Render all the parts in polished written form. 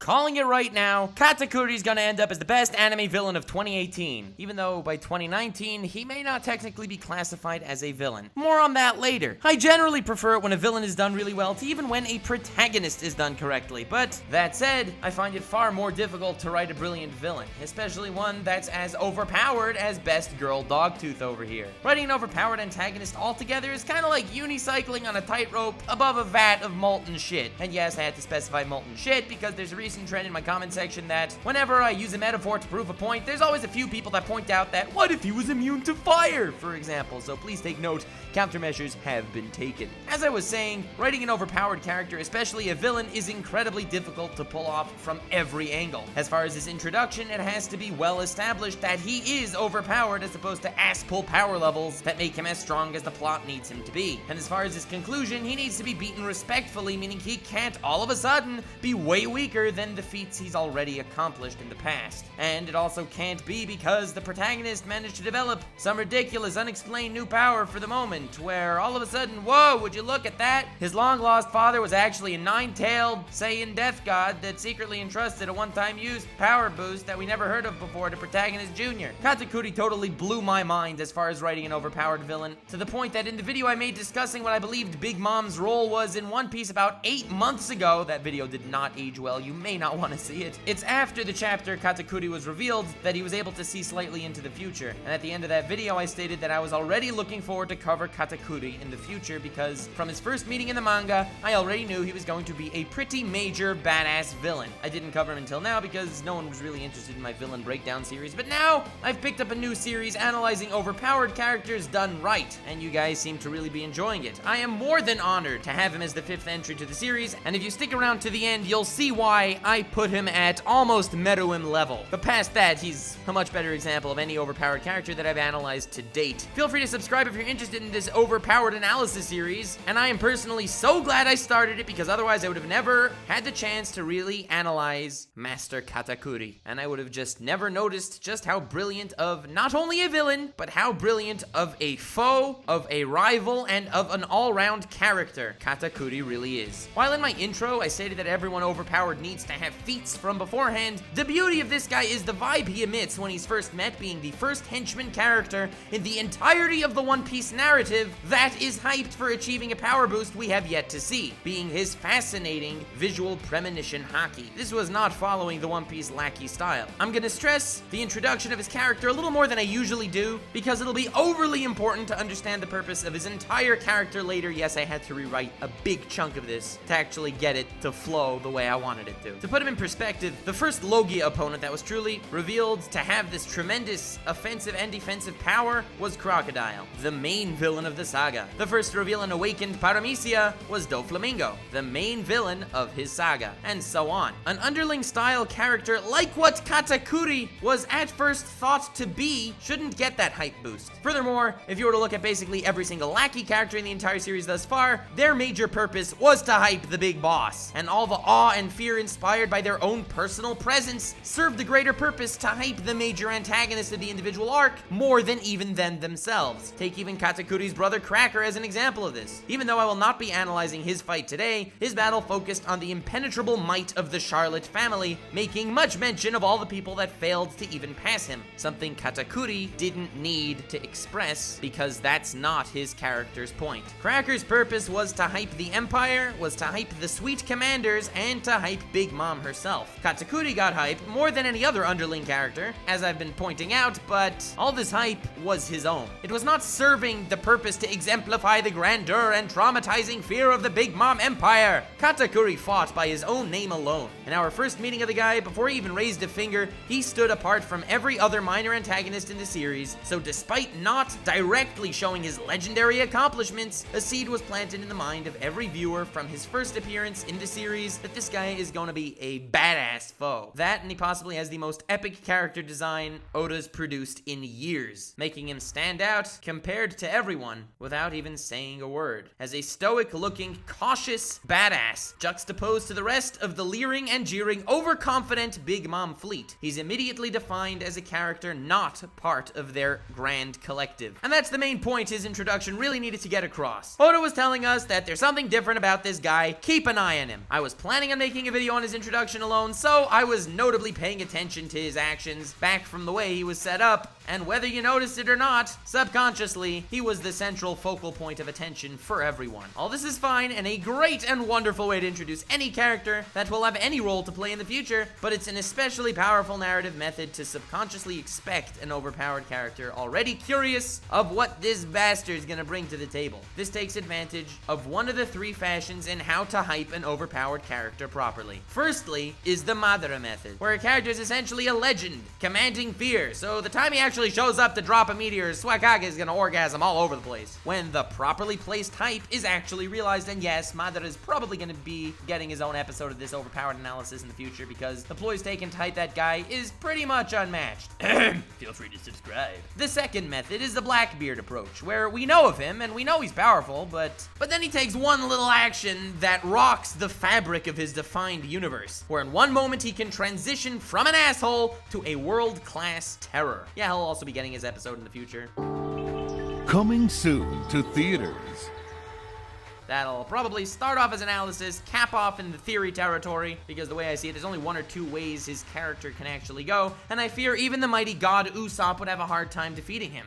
Calling it right now, Katakuri's gonna end up as the best anime villain of 2018, even though by 2019, he may not technically be classified as a villain. More on that later. I generally prefer it when a villain is done really well to even when a protagonist is done correctly, but that said, I find it far more difficult to write a brilliant villain, especially one that's as overpowered as best girl dogtooth over here. Writing an overpowered antagonist altogether is kinda like unicycling on a tightrope above a vat of molten shit. And yes, I had to specify molten shit because there's a recent trend in my comment section that whenever I use a metaphor to prove a point, there's always a few people that point out that what if he was immune to fire, for example, so please take note, countermeasures have been taken. As I was saying, writing an overpowered character, especially a villain, is incredibly difficult to pull off from every angle. As far as his introduction, it has to be well established that he is overpowered as opposed to ass-pull power levels that make him as strong as the plot needs him to be. And as far as his conclusion, he needs to be beaten respectfully, meaning he can't all of a sudden be way weaker than the feats he's already accomplished in the past. And it also can't be because the protagonist managed to develop some ridiculous, unexplained new power for the moment, where all of a sudden, whoa, would you look at that? His long-lost father was actually a nine-tailed Saiyan death god that secretly entrusted a one-time use power boost that we never heard of before to Protagonist Jr. Katakuri totally blew my mind as far as writing an overpowered villain, to the point that in the video I made discussing what I believed Big Mom's role was in One Piece about 8 months ago, that video did not age well, you may not want to see it. It's after the chapter Katakuri was revealed that he was able to see slightly into the future, and at the end of that video I stated that I was already looking forward to cover Katakuri in the future because from his first meeting in the manga, I already knew he was going to be a pretty major badass villain. I didn't cover him until now because no one was really interested in my villain breakdown series, but now I've picked up a new series analyzing overpowered characters done right, and you guys seem to really be enjoying it. I am more than honored to have him as the 5th entry to the series, and if you stick around to the end, you'll see why I put him at almost Meruem level. But past that, he's a much better example of any overpowered character that I've analyzed to date. Feel free to subscribe if you're interested in this overpowered analysis series, and I am personally so glad I started it because otherwise I would have never had the chance to really analyze Master Katakuri, and I would have just never noticed just how brilliant of not only a villain, but how brilliant of a foe, of a rival, and of an all-round character Katakuri really is. While in my intro I stated that everyone overpowered needs to have feats from beforehand, the beauty of this guy is the vibe he emits when he's first met, being the first henchman character in the entirety of the One Piece narrative that is hyped for achieving a power boost we have yet to see, being his fascinating visual premonition haki. This was not following the One Piece lackey style. I'm gonna stress the introduction of his character a little more than I usually do, because it'll be overly important to understand the purpose of his entire character later. Yes, I had to rewrite a big chunk of this to actually get it to flow the way I wanted it to. To put him in perspective, the first Logia opponent that was truly revealed to have this tremendous offensive and defensive power was Crocodile, the main villain of the saga. The first reveal in Awakened Paramecia was Doflamingo, the main villain of his saga, and so on. An underling style character like what Katakuri was at first thought to be shouldn't get that hype boost. Furthermore, if you were to look at basically every single lackey character in the entire series thus far, their major purpose was to hype the big boss, and all the awe and fear inspired by their own personal presence served the greater purpose to hype the major antagonist of the individual arc more than even them themselves. Take even Katakuri's brother Cracker as an example of this. Even though I will not be analyzing his fight today, his battle focused on the impenetrable might of the Charlotte family, making much mention of all the people that failed to even pass him, something Katakuri didn't need to express because that's not his character's point. Cracker's purpose was to hype the Empire, was to hype the Sweet Commanders, and to hype Big Mom herself. Katakuri got hype more than any other underling character, as I've been pointing out, but all this hype was his own. It was not serving the purpose to exemplify the grandeur and traumatizing fear of the Big Mom Empire. Katakuri fought by his own name alone. In our first meeting of the guy, before he even raised a finger, he stood apart from every other minor antagonist in the series, so despite not directly showing his legendary accomplishments, a seed was planted in the mind of every viewer from his first appearance in the series that this guy is gonna be a badass foe. That, and he possibly has the most epic character design Oda's produced in years, making him stand out compared to everyone everyone without even saying a word. As a stoic-looking, cautious badass juxtaposed to the rest of the leering and jeering, overconfident Big Mom fleet, he's immediately defined as a character not part of their grand collective. And that's the main point his introduction really needed to get across. Oda was telling us that there's something different about this guy, keep an eye on him. I was planning on making a video on his introduction alone, so I was notably paying attention to his actions back from the way he was set up, and whether you noticed it or not, subconsciously, he was the central focal point of attention for everyone. All this is fine and a great and wonderful way to introduce any character that will have any role to play in the future, but it's an especially powerful narrative method to subconsciously expect an overpowered character already curious of what this bastard's gonna bring to the table. This takes advantage of one of the three fashions in how to hype an overpowered character properly. Firstly is the Madara method, where a character is essentially a legend, commanding fear, so the time he actually shows up to drop a meteor, Suakage is gonna orgasm all over the place. When the properly placed hype is actually realized, and yes, Madara is probably gonna be getting his own episode of this overpowered analysis in the future because the ploys taken to hype that guy is pretty much unmatched. Feel free to subscribe. The second method is the Blackbeard approach, where we know of him and we know he's powerful, but then he takes one little action that rocks the fabric of his defined universe, where in one moment he can transition from an asshole to a world-class terror. Yeah, he'll also be getting his episode in the future. Coming soon to theaters. That'll probably start off as analysis, cap off in the theory territory, because the way I see it, there's only one or two ways his character can actually go, and I fear even the mighty god Usopp would have a hard time defeating him.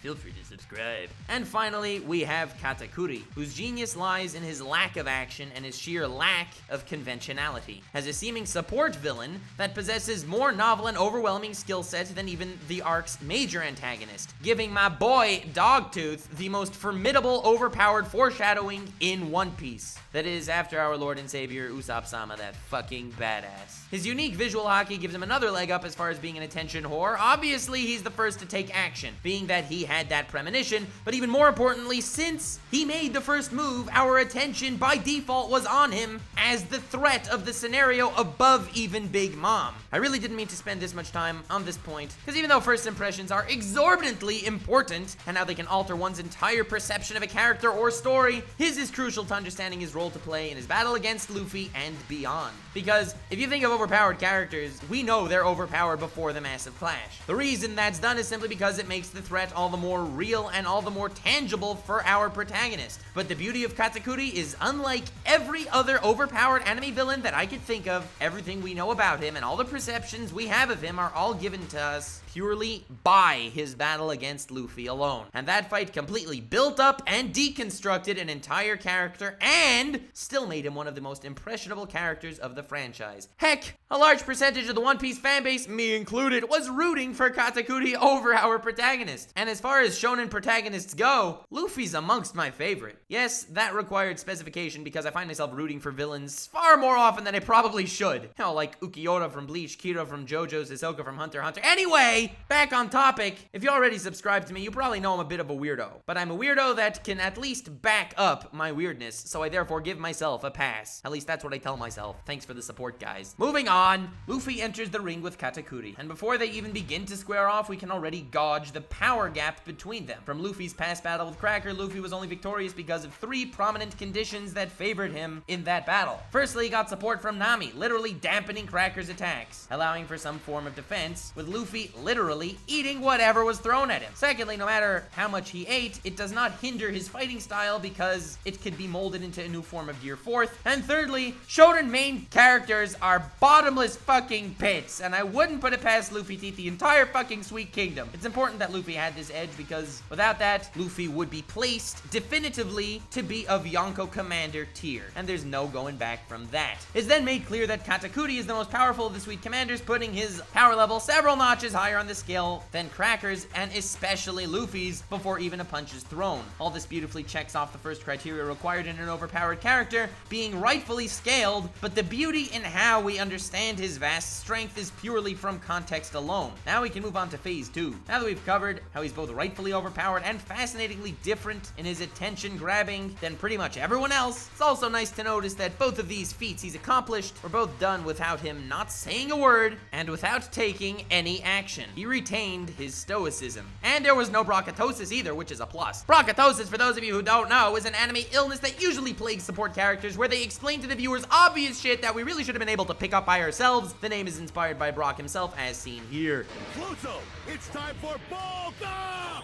Feel free to subscribe. And finally, we have Katakuri, whose genius lies in his lack of action and his sheer lack of conventionality. As a seeming support villain that possesses more novel and overwhelming skill set than even the arc's major antagonist, giving my boy Dogtooth the most formidable overpowered foreshadowing in One Piece. That is, after our Lord and Savior Usopp-sama, that fucking badass. His unique visual hockey gives him another leg up as far as being an attention whore. Obviously, he's the first to take action, being that he had that premonition, but even more importantly, since he made the first move, our attention by default was on him as the threat of the scenario above even Big Mom. I really didn't mean to spend this much time on this point, because even though first impressions are exorbitantly important, and how they can alter one's entire perception of a character or story, his is crucial to understanding his role to play in his battle against Luffy and beyond. Because if you think of overpowered characters, we know they're overpowered before the massive clash. The reason that's done is simply because it makes the threat all the more real and all the more tangible for our protagonist. But the beauty of Katakuri is, unlike every other overpowered anime villain that I could think of, everything we know about him and all the perceptions we have of him are all given to us purely by his battle against Luffy alone. And that fight completely built up and deconstructed an entire character and still made him one of the most impressionable characters of the franchise. Heck, a large percentage of the One Piece fanbase, me included, was rooting for Katakuri over our protagonist. And as far as shonen protagonists go, Luffy's amongst my favorite. Yes, that required specification because I find myself rooting for villains far more often than I probably should. You know, like Ukiura from Bleach, Kiro from JoJo's, Hisoka from Hunter x Hunter. Anyway, back on topic, if you already subscribed to me, you probably know I'm a bit of a weirdo. But I'm a weirdo that can at least back up my weirdness, so I therefore give myself a pass. At least that's what I tell myself. Thanks for the support, guys. Moving on, Luffy enters the ring with Katakuri, and before they even begin to square off, we can already gauge the power gap between them. From Luffy's past battle with Cracker, Luffy was only victorious because of three prominent conditions that favored him in that battle. Firstly, he got support from Nami, literally dampening Cracker's attacks, allowing for some form of defense, with Luffy literally eating whatever was thrown at him. Secondly, no matter how much he ate, it does not hinder his fighting style because it could be molded into a new form of gear. Fourth, and thirdly, shonen main characters are bottomless fucking pits, and I wouldn't put it past Luffy to eat the entire fucking Sweet Kingdom. It's important that Luffy had this edge because without that, Luffy would be placed definitively to be of Yonko Commander tier, and there's no going back from that. It's then made clear that Katakuri is the most powerful of the Sweet Commanders, putting his power level several notches higher on the scale than Cracker's and especially Luffy's before even a punch is thrown. All this beautifully checks off the first criteria criteria required in an overpowered character being rightfully scaled, but the beauty in how we understand his vast strength is purely from context alone. Now we can move on to phase 2. Now that we've covered how he's both rightfully overpowered and fascinatingly different in his attention grabbing than pretty much everyone else, it's also nice to notice that both of these feats he's accomplished were both done without him not saying a word and without taking any action. He retained his stoicism. And there was no bronchitosis either, which is a plus. Bronchitosis, for those of you who don't know, is an anime illness that usually plagues support characters where they explain to the viewers obvious shit that we really should have been able to pick up by ourselves. The name is inspired by Brock himself, as seen here. Pluto, it's time for Manga!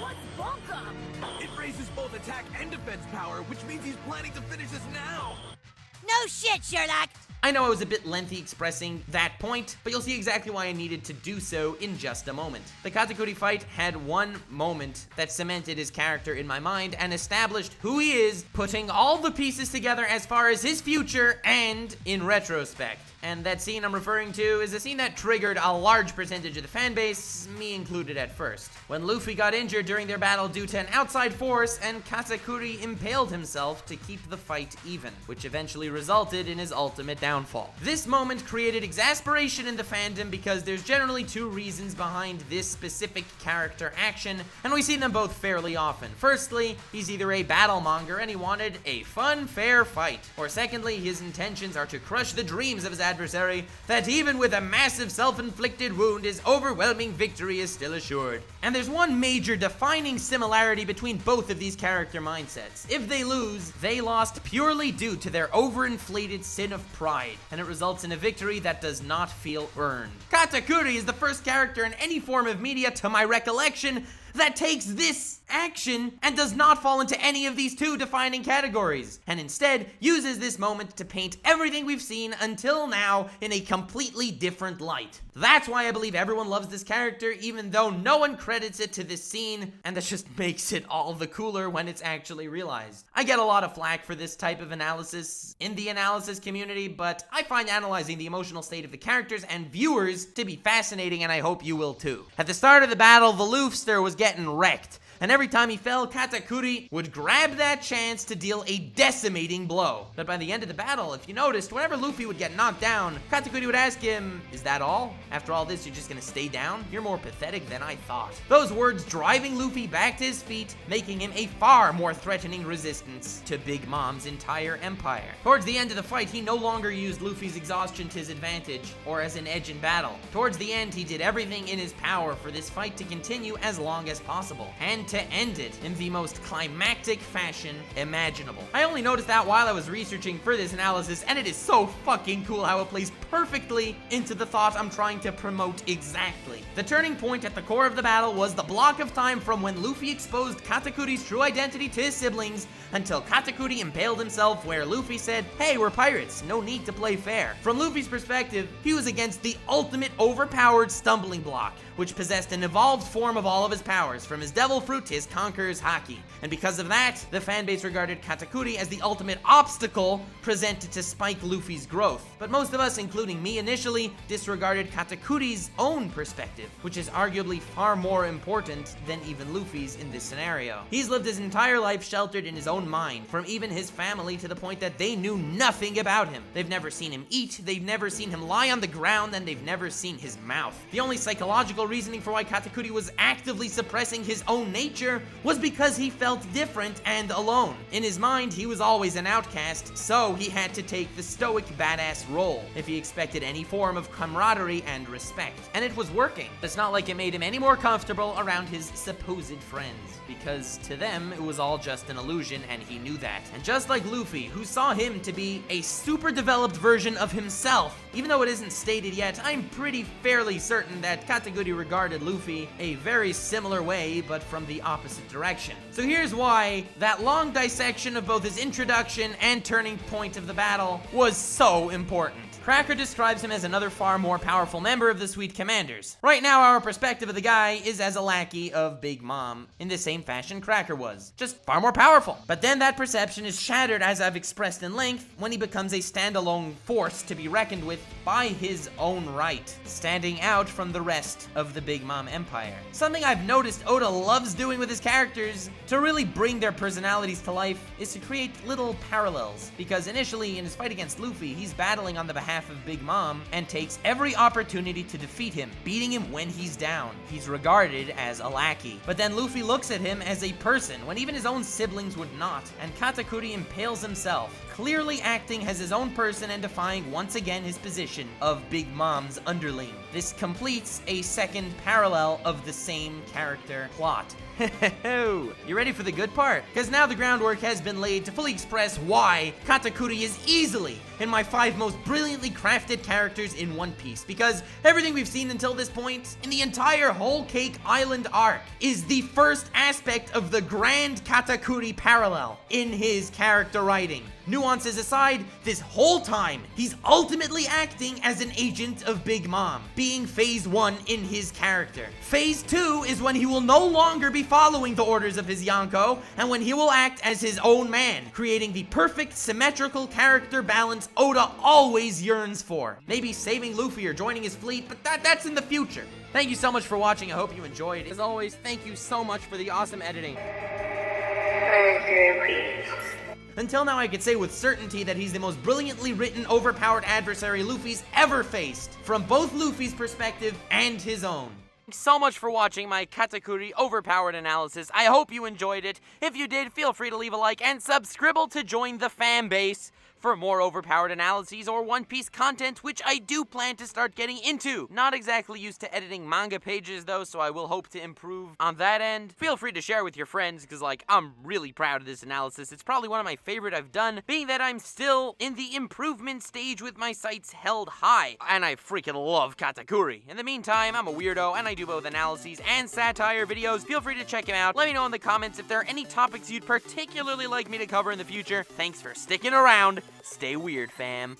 What's Bunka? It raises both attack and defense power, which means he's planning to finish this now. No shit, Sherlock. I know I was a bit lengthy expressing that point, but you'll see exactly why I needed to do so in just a moment. The Katakuri fight had one moment that cemented his character in my mind and established who he is, putting all the pieces together as far as his future and in retrospect. And that scene I'm referring to is a scene that triggered a large percentage of the fanbase, me included at first. When Luffy got injured during their battle due to an outside force and Katakuri impaled himself to keep the fight even, which eventually resulted in his ultimate downfall. This moment created exasperation in the fandom because there's generally two reasons behind this specific character action, and we see them both fairly often. Firstly, he's either a battle monger and he wanted a fun, fair fight, or secondly, his intentions are to crush the dreams of his adversary, that even with a massive self-inflicted wound, his overwhelming victory is still assured. And there's one major defining similarity between both of these character mindsets. If they lose, they lost purely due to their overinflated sin of pride, and it results in a victory that does not feel earned. Katakuri is the first character in any form of media, to my recollection, that takes this action and does not fall into any of these two defining categories, and instead uses this moment to paint everything we've seen until now in a completely different light. That's why I believe everyone loves this character, even though no one credits it to this scene, and that just makes it all the cooler when it's actually realized. I get a lot of flack for this type of analysis in the analysis community, but I find analyzing the emotional state of the characters and viewers to be fascinating, and I hope you will too. At the start of the battle, the Luffster was getting wrecked, and every time he fell, Katakuri would grab that chance to deal a decimating blow. But by the end of the battle, if you noticed, whenever Luffy would get knocked down, Katakuri would ask him, "Is that all? After all this, you're just gonna stay down? You're more pathetic than I thought." Those words driving Luffy back to his feet, making him a far more threatening resistance to Big Mom's entire empire. Towards the end of the fight, he no longer used Luffy's exhaustion to his advantage, or as an edge in battle. Towards the end, he did everything in his power for this fight to continue as long as possible, and to end it in the most climactic fashion imaginable. I only noticed that while I was researching for this analysis, and it is so fucking cool how it plays perfectly into the thought I'm trying to promote exactly. The turning point at the core of the battle was the block of time from when Luffy exposed Katakuri's true identity to his siblings until Katakuri impaled himself, where Luffy said, "Hey, we're pirates, no need to play fair." From Luffy's perspective, he was against the ultimate overpowered stumbling block, which possessed an evolved form of all of his powers, from his devil fruit to his conqueror's haki. And because of that, the fanbase regarded Katakuri as the ultimate obstacle presented to spike Luffy's growth. But most of us, including me initially, disregarded Katakuri's own perspective, which is arguably far more important than even Luffy's in this scenario. He's lived his entire life sheltered in his own mind, from even his family, to the point that they knew nothing about him. They've never seen him eat, they've never seen him lie on the ground, and they've never seen his mouth. The only psychological reasoning for why Katakuri was actively suppressing his own nature was because he felt different and alone. In his mind, he was always an outcast, so he had to take the stoic badass role if he expected any form of camaraderie and respect. And it was working. It's not like it made him any more comfortable around his supposed friends, because to them, it was all just an illusion, and he knew that. And just like Luffy, who saw him to be a super developed version of himself, even though it isn't stated yet, I'm pretty fairly certain that Katakuri regarded Luffy a very similar way, but from the opposite direction. So here's why that long dissection of both his introduction and turning point of the battle was so important. Cracker describes him as another far more powerful member of the Sweet Commanders. Right now, our perspective of the guy is as a lackey of Big Mom, in the same fashion Cracker was, just far more powerful. But then that perception is shattered, as I've expressed in length, when he becomes a standalone force to be reckoned with by his own right, standing out from the rest of the Big Mom Empire. Something I've noticed Oda loves doing with his characters to really bring their personalities to life is to create little parallels, because initially in his fight against Luffy, he's battling on the behalf of Big Mom and takes every opportunity to defeat him, beating him when he's down. He's regarded as a lackey. But then Luffy looks at him as a person when even his own siblings would not, and Katakuri impales himself, clearly acting as his own person and defying once again his position of Big Mom's underling. This completes a second parallel of the same character plot. You ready for the good part? Because now the groundwork has been laid to fully express why Katakuri is easily in my 5 most brilliantly crafted characters in One Piece. Because everything we've seen until this point, in the entire Whole Cake Island arc, is the first aspect of the grand Katakuri parallel in his character writing. Nuances aside, this whole time, he's ultimately acting as an agent of Big Mom, being phase 1 in his character. Phase 2 is when he will no longer be following the orders of his Yonko, and when he will act as his own man, creating the perfect symmetrical character balance Oda always yearns for. Maybe saving Luffy or joining his fleet, but that's in the future. Thank you so much for watching. I hope you enjoyed. As always, thank you so much for the awesome editing. Until now, I could say with certainty that he's the most brilliantly written, overpowered adversary Luffy's ever faced, from both Luffy's perspective and his own. Thanks so much for watching my Katakuri Overpowered analysis. I hope you enjoyed it. If you did, feel free to leave a like and subscribe to join the fan base for more Overpowered analyses or One Piece content, which I do plan to start getting into. Not exactly used to editing manga pages though, so I will hope to improve on that end. Feel free to share with your friends, because I'm really proud of this analysis. It's probably one of my favorite I've done, being that I'm still in the improvement stage with my sights held high, and I freaking love Katakuri. In the meantime, I'm a weirdo, and I do both analyses and satire videos. Feel free to check them out. Let me know in the comments if there are any topics you'd particularly like me to cover in the future. Thanks for sticking around. Stay weird, fam.